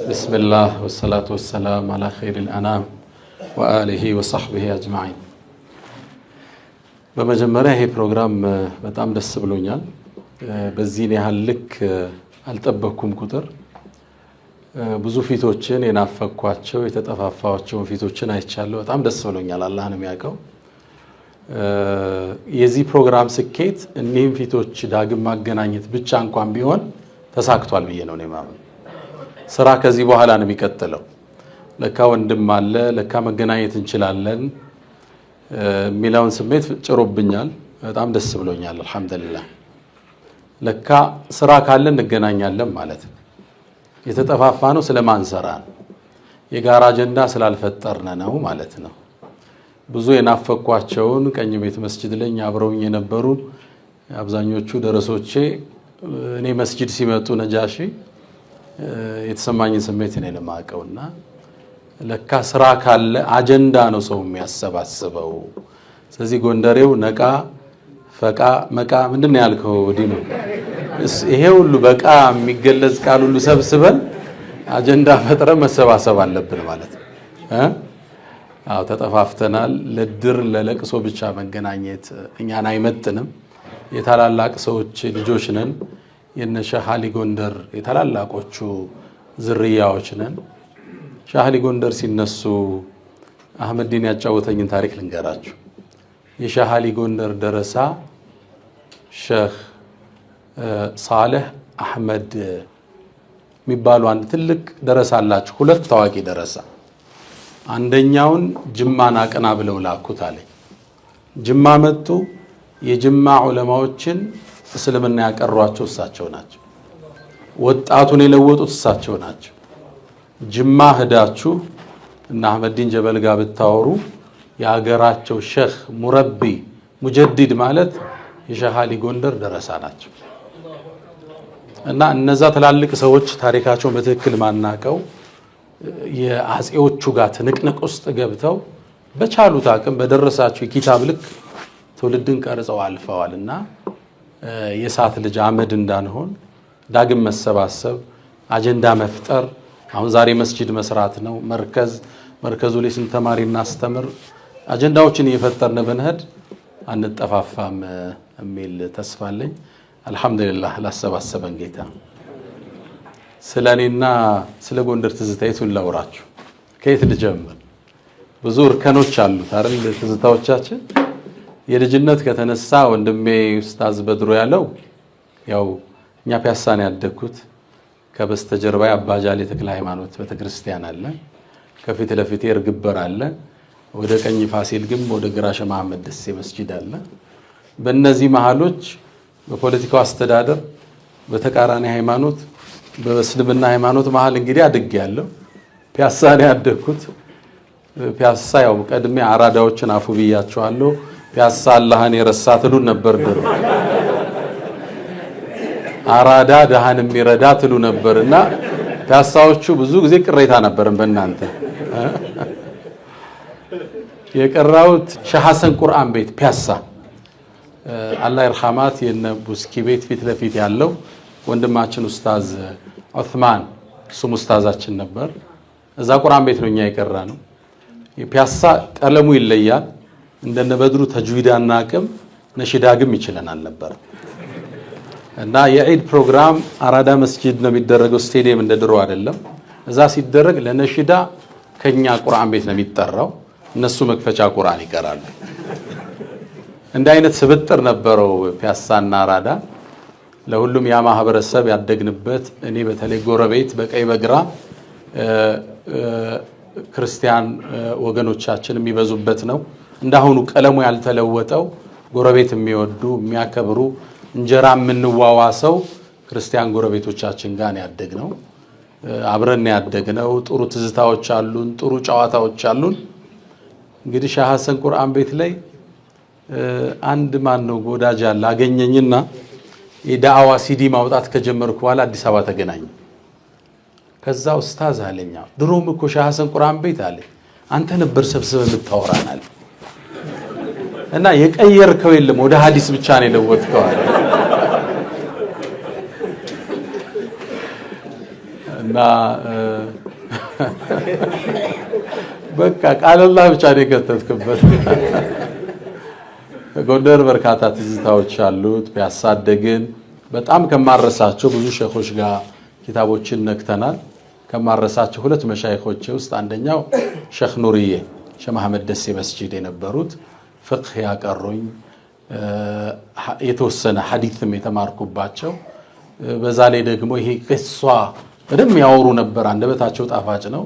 بسم الله والصلاة والسلام على خير الأنام وآله وصحبه أجمعين በመጀመሪያ ይሄ ፕሮግራም በጣም ደስ ብሎኛል በዚህ ያህል ልክ አልጠበቅኩም ቁጥር ብዙ ፊቶችን የናፈኳቸው የተጠፋፋቸው ፊቶችን አይቻለሁ በጣም ደስ ብሎኛል አላህ ነው የሚያውቀው የዚህ ፕሮግራም ስኬት እነዚህን ፊቶች ዳግም ማገናኘት ብቻ እንኳን ቢሆን ተሳክቷል ብዬ ነው ማለት ስራ ከዚህ በኋላ ነው የሚቀጥለው ለካ ወንድም አለ ለካ መገናኘት እንችላለን ሚላውን ስሜት ጭሮብኛል በጣም ደስ ብሎኛል አልহামዱሊላህ ለካ ስራ ካለ እንገናኛለን ማለት ነው የተጠፋፋ ነው ስለማንሰራ የጋራ አጀንዳ ስላልፈጠርነ ነው ማለት ነው ብዙ የናፈቋቸውን ቀኝ ቤት መስጂድ ላይ አብረውኝ የነበሩ አብዛኞቹ ደረሶቼ እኔ መስጂድ ሲመጡ ነጃሺ የተሰማኝን ስሜት እኔ ለማቀውና ለካ ስራ ካለ አጀንዳ ነው ሰው የሚያሰባስበው ስለዚህ ጎንደሬው ነቃ ፈቃ መቃ ምንድነው ያልከው ዲኑ ይሄ ሁሉ በቃ የሚገለጽ ቃል ሁሉ ሰብስበን አጀንዳ ፈጥረ መሰባሰብ አለብን ማለት ነው አው ተጠፋፍተናል ለድር ለለቅሶ ብቻ መገናኘት እኛን አይመጥንም የታላላቅ ሰዎች ልጆች ነን የነሻሃሊ ጎንደር የታላላቆቹ ዝርያዎች ነን ሻሃሊ ጎንደር ሲነሱ አህመድ ዲን ያጫወተኝን ታሪክ ልንገራችሁ የሻሃሊ ጎንደር ደረሳ ሼህ ሳልህ አህመድ የሚባሉ አንድ ትልቅ ደረሳ አላችሁ ሁለት ታዋቂ ደረሳ አንደኛውን ጅማና ቀና ብለው ላኩት አለኝ ጅማ መጡ የጅማ ዑለማዎችን እስልምና ያቀሯቸው እሳቸው ናቸው ወጣቱን የለወጡት እሳቸው ናቸው ጅማ ሄዳችሁ እና አህመድ ዲን ጀበል ጋር ብታወሩ ያገራቸው ሼህ ሙረቢ ሙጀዲድ ማለት የሻሃሊ ጎንደር ደረሳ ናቸው እና እነዛ ተላልቅ ሰዎች ታሪካቸው በትክክል ማናቀው የአጼዎቹ ጋር ትንቅንቅ ውስጥ ገብተው በቻሉት አቅም በደረሳቸው የኪታብ ልክ ትውልድን ቀርጸው አልፈዋልና የሳት ልጅ አመድ እንዳንሆን ዳግም መሰባሰብ አጀንዳ መፍጠር አሁን ዛሬ መስጂድ መስራት ነው መርከዙ ላይ ስንት ተማሪ እናስተምር አጀንዳዎችን እየፈጠርን ብንሄድ አንጠፋፋም የሚል ተስፋ አለኝ አልহামዱሊላህ ላሰባሰበን ጌታ ስለኔና ስለ ጎንደር ትዝታይቱን ላውራችሁ ከየት ልጀምር ብዙ እርከኖች አሉት አይደል ትዝታዎቻችን የልጅነት ከተነሳ ወንድሜ ኡስታዝ በድሮ ያለው ያው እኛ ፒያሳን ያደኩት ከበስተጀርባ አባጃሌ ተክለ ሃይማኖት ቤተክርስቲያን አለ ከፊት ለፊት እርግበር አለ ወደ ቀኝ ፋሲል ግንብ ወደ ግራ ሸህ መሐመድ ደሴ መስጂድ አለ በእነዚህ መሃሎች በፖለቲካው አስተዳደር በተቃራኒ ሃይማኖት በእስልምና ሃይማኖት መሃል እንግዲህ አድግ ያለው ፒያሳን ያደኩት ፒያሳ ያው ቀድሜ አራዳዎችን አፉ ብያቸዋለሁ ፒያሳ አላህን የረሳትሉ ነበር ድሮ አራዳ ደሃን የሚረዳ ትሉ ነበርና ፒያሳዎቹ ብዙ ጊዜ ቅሬታ ነበርን በእናንተ የቀራውት ሼህ ሐሰን ቁርአን ቤት ፒያሳ አላህ ይርሐማት የነ ቡስኪ ቤት ፊት ለፊት ያለው ወንድማችን ኡስታዝ ዑስማን ሱም ኡስታዛችን ነበር እዛ ቁርአን ቤት ነው እኛ የቀራ ነው የፒያሳ ቀለሙ ይለያል እንደነ በድሩ ተጅዊዳና አቅም ነሽዳግም ይችላል ነበር እና የዒድ ፕሮግራም አራዳ መስጂድ ነው የሚደረገው ስቴዲየም እንደድሮ አይደለም እዛ ሲደረግ ለነሽዳ ከኛ ቁርአን ቤት ነው የሚጠራው እነሱ መክፈቻ ቁርአን ይቀራሉ እንደ አይነት ስብጥር ነበረው ፒያሳና አራዳ ለሁሉም ያ ማህበረሰብ ያደግንበት እኔ በተለይ ጎረቤት በቀይ በግራ ክርስቲያን ወገኖቻችን የሚበዙበት ነው እንዳሁኑ ቀለሙ ያልተለወጠው ጎረቤት የሚወዱ የሚያከብሩ እንጀራ ምንዋዋሰው ክርስቲያን ጎረቤቶቻችን ጋር ያደግነው አብረን ያደግነው ጥሩ ትዝታዎች አሉን ጥሩ ጨዋታዎች አሉን እንግዲህ ሼህ ሐሰን ቁርአን ቤት ላይ አንድ ማን ነው ጎዳጅ ያለ አገኘኝና የዳዋ ሲዲ ማውጣት ከጀመርኩ በኋላ አዲስ አበባ ተገናኘ ከዛ ኡስታዝ አለኛ ድሮም እኮ ሼህ ሐሰን ቁርአን ቤት አለ አንተ ነበር ሰብስበህ የምታወራናል እና የቀየርከው የለም ወደ ሐዲስ ብቻ ነው የለወጥከው እና እና በቃ ቃል አላህ ብቻ ነው የከተትክበት። ጎንደር በርካታ ትዝታዎች አሉት። ቢያሳደግን በጣም ከማረሳቸው ብዙ ሼኾች ጋር ኪታቦችን ነክተናል። ከማረሳቸው ሁለት መሻይኾች ውስጥ አንደኛው ሼኽ ኑርዬ ሼህ መሐመድ ደሴ መስጂድ የነበሩት ፍቅህ ያቀሩኝ የተወሰነ ሐዲስም የተማርኩባቸው በዛ ላይ ደግሞ ይሄ ቅሷ በደም ያወሩ ነበር። አንደበታቸው ጣፋጭ ነው።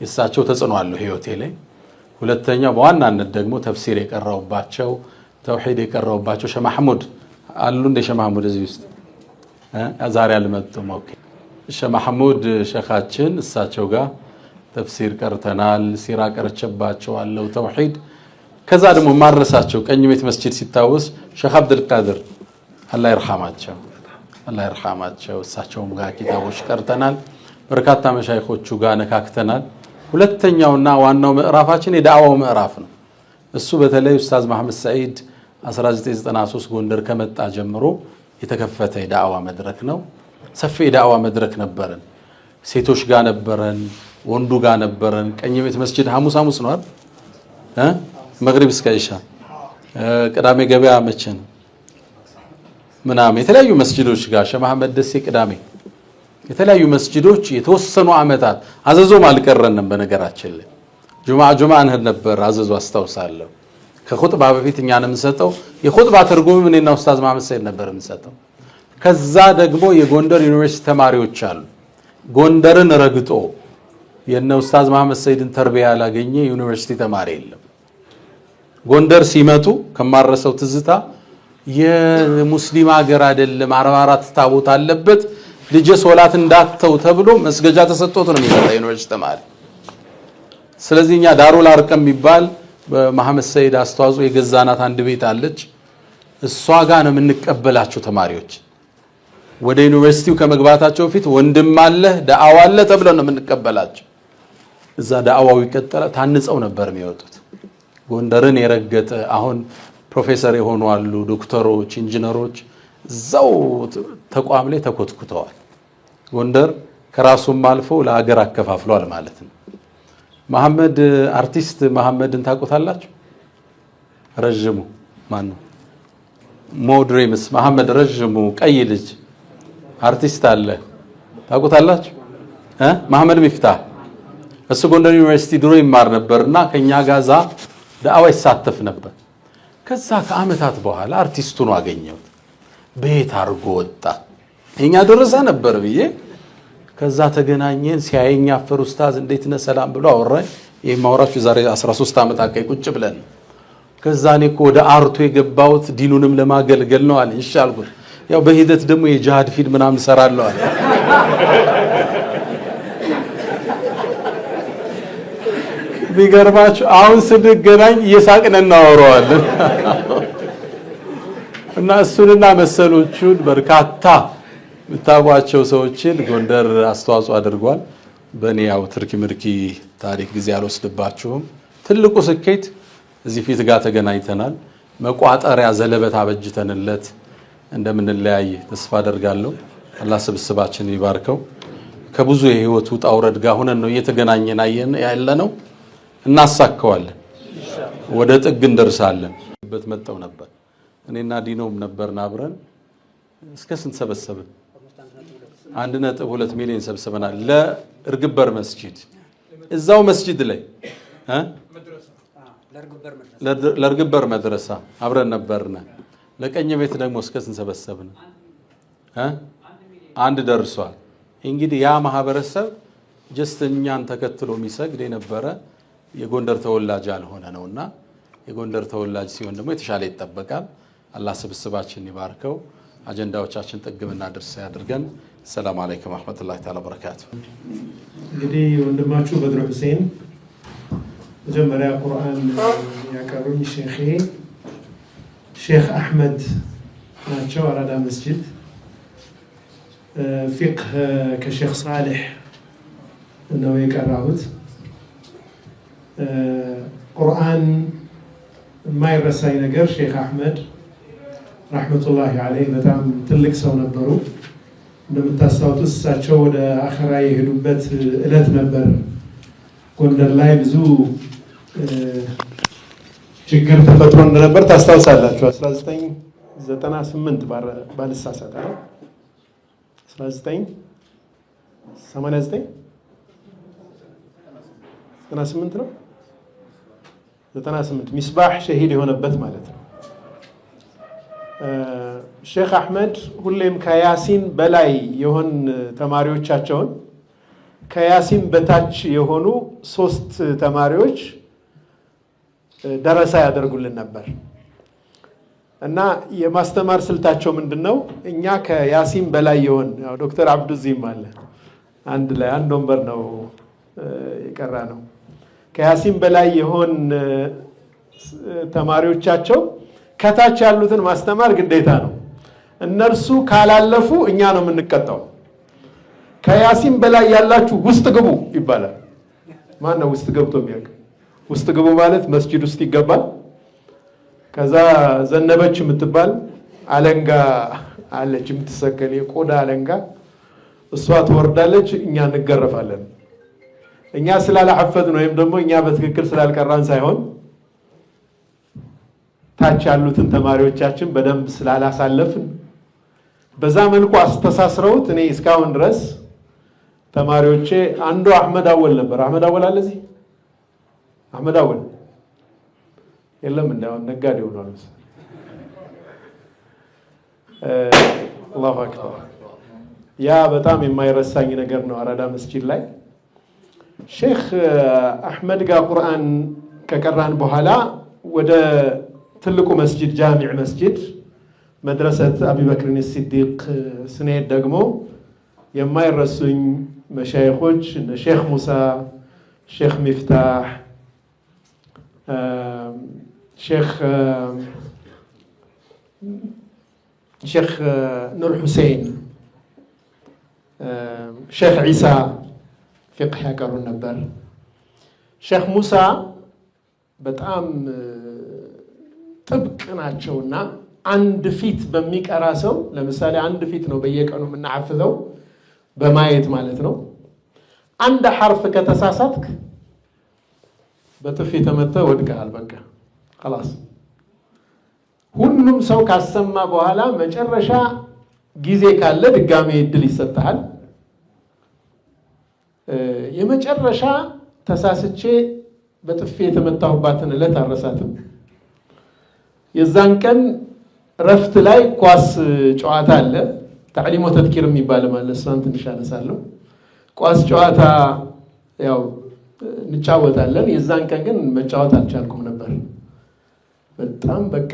የእሳቸው ተጽዕኖ አለው ህይወቴ ላይ። ሁለተኛው በዋናነት ደግሞ ተፍሲር የቀራውባቸው ተውሂድ የቀራውባቸው ሼህ መሐሙድ አሉ። እንደ ሼህ መሐሙድ እዚህ ውስጥ ዛሬ አልመጡም። ኦኬ ሼህ መሐሙድ ሼኻችን እሳቸው ጋር ተፍሲር ቀርተናል። ሲራ ቀርቼባቸዋለሁ ተውሂድ። ከዛ ደግሞ ማረሳቸው ቀኝ ቤት መስጂድ ሲታወስ ሼኽ አብዱል ቃድር አላህ ይርሐማቸው አላህ ይርሐማቸው እሳቸውም ጋር ኪታቦች ቀርተናል። በርካታ መሻይኾቹ ጋር ነካክተናል። ሁለተኛውና ዋናው ምዕራፋችን የዳዕዋው ምዕራፍ ነው። እሱ በተለይ ኡስታዝ መሐመድ ሰዒድ 1993 ጎንደር ከመጣ ጀምሮ የተከፈተ የዳዕዋ መድረክ ነው። ሰፊ የዳዕዋ መድረክ ነበረን። ሴቶች ጋር ነበረን፣ ወንዱ ጋር ነበረን። ቀኝ ቤት መስጂድ ሐሙስ ነው አይደል? መግሪብ እስከ ኢሻ። ቅዳሜ ገበያ መቼ ነው ምናምን የተለያዩ መስጂዶች ጋር ሼህ መሐመድ ደሴ ቅዳሜ የተለያዩ መስጂዶች የተወሰኑ አመታት አዘዞም አልቀረንም። በነገራችን ላይ ጁምዓ እንሄድ ነበር አዘዞ አስታውሳለሁ። ከኹጥባ በፊት እኛ ነው የምንሰጠው። የኹጥባ ትርጉም እኔና ኡስታዝ መሐመድ ሰዒድ ነበር የምንሰጠው። ከዛ ደግሞ የጎንደር ዩኒቨርሲቲ ተማሪዎች አሉ። ጎንደርን ረግጦ የነ ኡስታዝ መሐመድ ሰዒድን ተርቢያ ያላገኘ ዩኒቨርሲቲ ተማሪ የለም። ጎንደር ሲመጡ ከማረሰው ትዝታ የሙስሊም ሀገር አይደለም 44 ታቦት አለበት ልጅ ሶላት እንዳተው ተብሎ መስገጃ ተሰጥቶት ነው የሚመጣ ዩኒቨርሲቲ ተማሪ። ስለዚህ እኛ ዳሩል አርቀም የሚባል በመሐመድ ሰዒድ አስተዋጽኦ የገዛናት አንድ ቤት አለች። እሷ ጋር ነው የምንቀበላቸው ተማሪዎች። ወደ ዩኒቨርሲቲው ከመግባታቸው በፊት ወንድም አለ ዳዕዋ አለ ተብለው ነው የምንቀበላቸው። እዛ ዳዕዋው ይቀጥላል። ታንጸው ነበር የሚወጡት። ጎንደርን የረገጠ አሁን ፕሮፌሰር የሆኑ አሉ፣ ዶክተሮች፣ ኢንጂነሮች እዛው ተቋም ላይ ተኮትኩተዋል። ጎንደር ከራሱም አልፎ ለሀገር አከፋፍሏል ማለት ነው። መሐመድ አርቲስት መሐመድን ታውቁታላችሁ? ረጅሙ ማን ነው? ሞድሬምስ መሐመድ ረጅሙ ቀይ ልጅ አርቲስት አለ ታውቁታላችሁ? መሐመድ ሚፍታህ እሱ ጎንደር ዩኒቨርሲቲ ድሮ ይማር ነበርና ከኛ ጋዛ ዳዕዋ ይሳተፍ ነበር። ከዛ ከአመታት በኋላ አርቲስቱን አገኘሁት። ቤት አርጎ ወጣ። እኛ ደረሰ ነበር ብዬ ከዛ ተገናኘን። ሲያየኝ አፈር ኡስታዝ እንዴት ነህ ሰላም ብሎ አወራኝ። ይሄ ማውራችሁ ዛሬ 13 አመት አካይ ቁጭ ብለን። ከዛ እኔ እኮ ወደ አርቱ የገባሁት ዲኑንም ለማገልገል ነው አለ። እሺ አልኩት። ያው በሂደት ደግሞ የጂሃድ ፊልም ምናምን ሰራለሁ አለ። ቢገርማችሁ አሁን ስንገናኝ እየሳቅን እናወራዋለን። እና እሱንና መሰሎቹን በርካታ የምታውቋቸው ሰዎችን ጎንደር አስተዋጽኦ አድርጓል። በእኔ ያው ትርኪ ምርኪ ታሪክ ጊዜ አልወስድባችሁም። ትልቁ ስኬት እዚህ ፊት ጋር ተገናኝተናል። መቋጠሪያ ዘለበት አበጅተንለት እንደምንለያይ ተስፋ አደርጋለሁ። አላህ ስብስባችን ይባርከው። ከብዙ የህይወት ውጣ ውረድ ጋር ሆነን ነው እየተገናኘን ያለነው። እናሳካዋለን፣ ወደ ጥግ እንደርሳለን። በት መጣው ነበር እኔና ዲኖም ነበርና አብረን እስከ ስንት ሰበሰብን? 1.2 ሚሊዮን ሰብስበናል። ለእርግበር መስጂድ እዛው መስጂድ ላይ ለእርግበር መድረሳ አብረን ነበርና ለቀኝ ቤት ደግሞ እስከ ስንት ሰበሰብን? አንድ ደርሷል። እንግዲህ ያ ማህበረሰብ ጀስት እኛን ተከትሎ የሚሰግድ የነበረ የጎንደር ተወላጅ ያልሆነ ነውና የጎንደር ተወላጅ ሲሆን ደግሞ የተሻለ ይጠበቃል። አላህ ስብስባችን ይባርከው። አጀንዳዎቻችን ጥግምና ድርስ ያድርገን። ሰላም አለይኩም ወራህመቱላሂ ተዓላ ወበረካቱ። እንግዲህ ወንድማችሁ በድር ሁሴን መጀመሪያ ቁርአን ያቀሩኝ ሼክ አህመድ ናቸው። አራዳ መስጂድ ፊቅህ ከሼክ ሳሌሕ ነው የቀራሁት። ቁርአን የማይረሳኝ ነገር ሼክ አህመድ ረሕመቱላሂ ዓለይህ በጣም ትልቅ ሰው ነበሩ። እንደምታስታውሱት እሳቸው ወደ አኺራ የሄዱበት እለት ነበር። ጎንደር ላይ ብዙ ችግር ተፈጥሮ እንደነበር ታስታውሳላችሁ። 1998 ባልሳሳት 1989 ነው 98 ሚስባህ ሸሂድ የሆነበት ማለት ነው። ሼክ አህመድ ሁሌም ከያሲን በላይ የሆን ተማሪዎቻቸውን ከያሲን በታች የሆኑ 3 ተማሪዎች ደረሳ ያደርጉልን ነበር እና የማስተማር ስልታቸው ምንድነው? እኛ ከያሲን በላይ የሆን ያው ዶክተር አብዱዚም አለ አንድ ላይ አንድ ወንበር ነው የቀራ ነው። ከያሲን በላይ የሆን ተማሪዎቻቸው ከታች ያሉትን ማስተማር ግዴታ ነው። እነርሱ ካላለፉ እኛ ነው የምንቀጣው። ከያሲን በላይ ያላችሁ ውስጥ ግቡ ይባላል። ማን ነው ውስጥ ገብቶ የሚያውቅ? ውስጥ ግቡ ማለት መስጂድ ውስጥ ይገባል። ከዛ ዘነበች የምትባል አለንጋ አለች የምትሰከል የቆዳ አለንጋ፣ እሷ ትወርዳለች፣ እኛ እንገረፋለን። እኛ ስላላሐፈዝን ወይም ደግሞ እኛ በትክክል ስላልቀራን ሳይሆን ታች ያሉትን ተማሪዎቻችን በደንብ ስላላሳለፍን በዛ መልኩ አስተሳስረውት እኔ እስካሁን ድረስ ተማሪዎቼ አንዱ አህመድ አወል ነበር። አህመድ አወል አለ እዚህ? አህመድ አወል የለም እንዳው ነጋዴ ሆኗል። አላሁ አክበር። ያ በጣም የማይረሳኝ ነገር ነው። አራዳ መስጂድ ላይ ሼክ አህመድ ጋር ቁርአን ከቀራን በኋላ ወደ ትልቁ መስጂድ ጃሚዕ መስጂድ መድረሰት አቡበክር ሲዲቅ ስንሄድ ደግሞ የማይረሱኝ መሻይኾች እነ ሼክ ሙሳ፣ ሼክ ሚፍታህ፣ ሼክ ኑር ሁሴን፣ ሼክ ዒሳ ፊቅህ ያቀሩን ነበር። ሼክ ሙሳ በጣም ጥብቅ ናቸውና አንድ ፊት በሚቀራ ሰው ለምሳሌ አንድ ፊት ነው በየቀኑ የምናሐፍዘው በማየት ማለት ነው። አንድ ሐርፍ ከተሳሳትክ በጥፊ ተመተህ ወድቀሃል። በቃ خلاص። ሁሉም ሰው ካሰማ በኋላ መጨረሻ ጊዜ ካለ ድጋሜ እድል ይሰጣል። የመጨረሻ ተሳስቼ በጥፊ የተመታሁባትን እለት አረሳትም። የዛን ቀን ረፍት ላይ ኳስ ጨዋታ አለ። ተዕሊም ወተድኪር የሚባል ማለት እሷን ትንሽ አነሳለሁ። ኳስ ጨዋታ ያው እንጫወታለን። የዛን ቀን ግን መጫወት አልቻልኩም ነበር። በጣም በቃ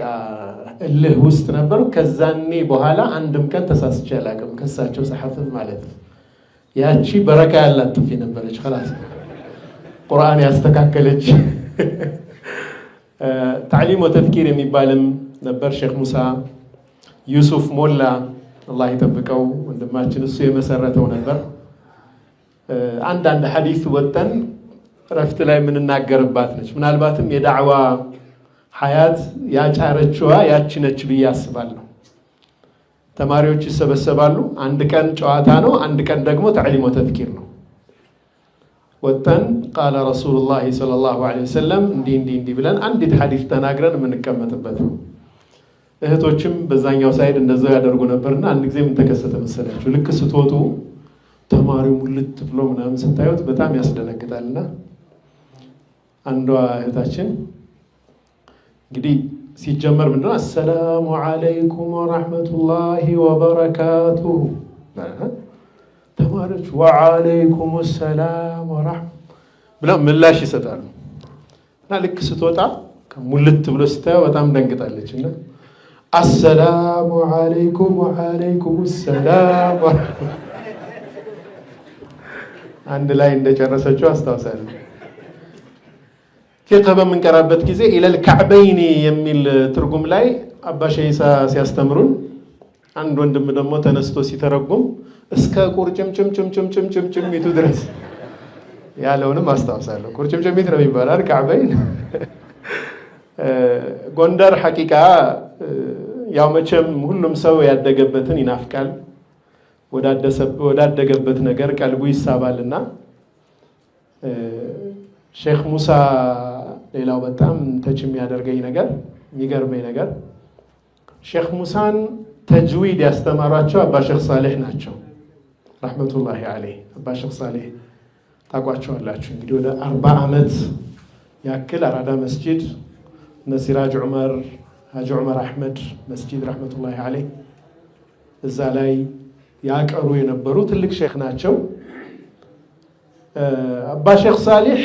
እልህ ውስጥ ነበር። ከዛኔ በኋላ አንድም ቀን ተሳስቼ አላውቅም። ከሳቸው ሰሐፍት ማለት ነው። ያቺ በረካ ያላት ጥፊ ነበረች። خلاص ቁርአን ያስተካከለች። ተዕሊም ወተድኪር የሚባልም ነበር። ሼክ ሙሳ ዩሱፍ ሞላ አላህ ይጠብቀው ወንድማችን፣ እሱ የመሰረተው ነበር። አንዳንድ ሐዲስ ወጠን ረፍት ላይ የምንናገርባት ነች። ምናልባትም የዳዕዋ ሐያት ያጫረችዋ ያቺ ነች ብዬ አስባለሁ። ተማሪዎች ይሰበሰባሉ። አንድ ቀን ጨዋታ ነው፣ አንድ ቀን ደግሞ ተዕሊም ወተድኪር ነው። ወጠን ቃለ ረሱሉላህ ሰለላሁ ዐለይሂ ወሰለም እንዲህ ብለን አንዲት ሐዲስ ተናግረን የምንቀመጥበት ነው። እህቶችም በዛኛው ሳይድ እንደዛው ያደርጉ ነበርና አንድ ጊዜ ምን ተከሰተ መሰላችሁ? ልክ ስትወጡ ተማሪው ሙልት ብሎ ምናምን ስታዩት በጣም ያስደነግጣልና አንዷ እህታችን እንግዲህ ሲጀመር ምንድነው አሰላሙ አለይኩም ወራህመቱላሂ ወበረካቱሁ፣ ተማሪዎች ወአለይኩም ሰላም ወራህመ ብለው ምላሽ ይሰጣሉ። እና ልክ ስትወጣ ሙልት ብሎ ስታየው በጣም ደንግጣለችና አሰላሙ አለይኩም ወአለይኩም ሰላም አንድ ላይ እንደጨረሰችው አስታውሳለሁ። ፊቅህ በምንቀራበት ጊዜ ኢለል ከዕበይኒ የሚል ትርጉም ላይ አባ ሸይሳ ሲያስተምሩን አንድ ወንድም ደግሞ ተነስቶ ሲተረጉም እስከ ቁርጭምጭምጭምጭምጭምጭምጭሚቱ ድረስ ያለውንም አስታውሳለሁ። ቁርጭምጭሚት ነው የሚባለው ከዕበይን። ጎንደር ሐቂቃ ያው መቼም ሁሉም ሰው ያደገበትን ይናፍቃል። ወዳደገበት ነገር ቀልቡ ይሳባልና ሼክ ሙሳ ሌላው በጣም ተች የሚያደርገኝ ነገር የሚገርመኝ ነገር ሼክ ሙሳን ተጅዊድ ያስተማሯቸው አባ ሼክ ሳሌህ ናቸው ረህመቱላሂ ዐለይህ። አባ ሼክ ሳሌህ ታቋቸዋላችሁ እንግዲህ ወደ 40 ዓመት ያክል አራዳ መስጂድ ነሲራጅ ዑመር ሀጂ ዑመር አህመድ መስጂድ ረህመቱላሂ ዐለይህ እዛ ላይ ያቀሩ የነበሩ ትልቅ ሼክ ናቸው። አባ ሼክ ሳሌህ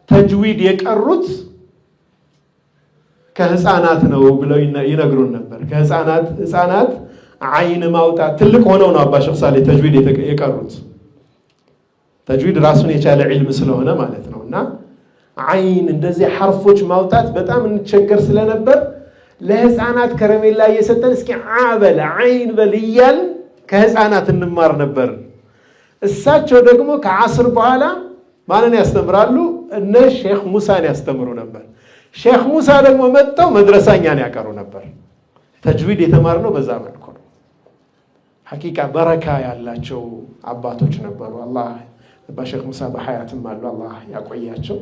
ተጅዊድ የቀሩት ከህፃናት ነው ብለው ይነግሩን ነበር። ከህፃናት አይን ማውጣት ትልቅ ሆነው ነው አባ ሼክ ሳሌህ ተጅዊድ የቀሩት። ተጅዊድ ራሱን የቻለ ዒልም ስለሆነ ማለት ነውና አይን እንደዚህ ሐርፎች ማውጣት በጣም እንቸገር ስለነበር ለህፃናት ከረሜላ እየሰጠን እስኪ አበል አይን በልያል ከህፃናት እንማር ነበር። እሳቸው ደግሞ ከዓስር በኋላ ማንን ያስተምራሉ? እነ ሼክ ሙሳን ያስተምሩ ነበር። ሼክ ሙሳ ደግሞ መጥተው መድረሳኛን ያቀሩ ነበር። ተጅዊድ የተማርነው በዛ መልኩ ነው። ሐቂቃ በረካ ያላቸው አባቶች ነበሩ። አላህ በሼክ ሙሳ በሐያትም አሉ፣ አላህ ያቆያቸው።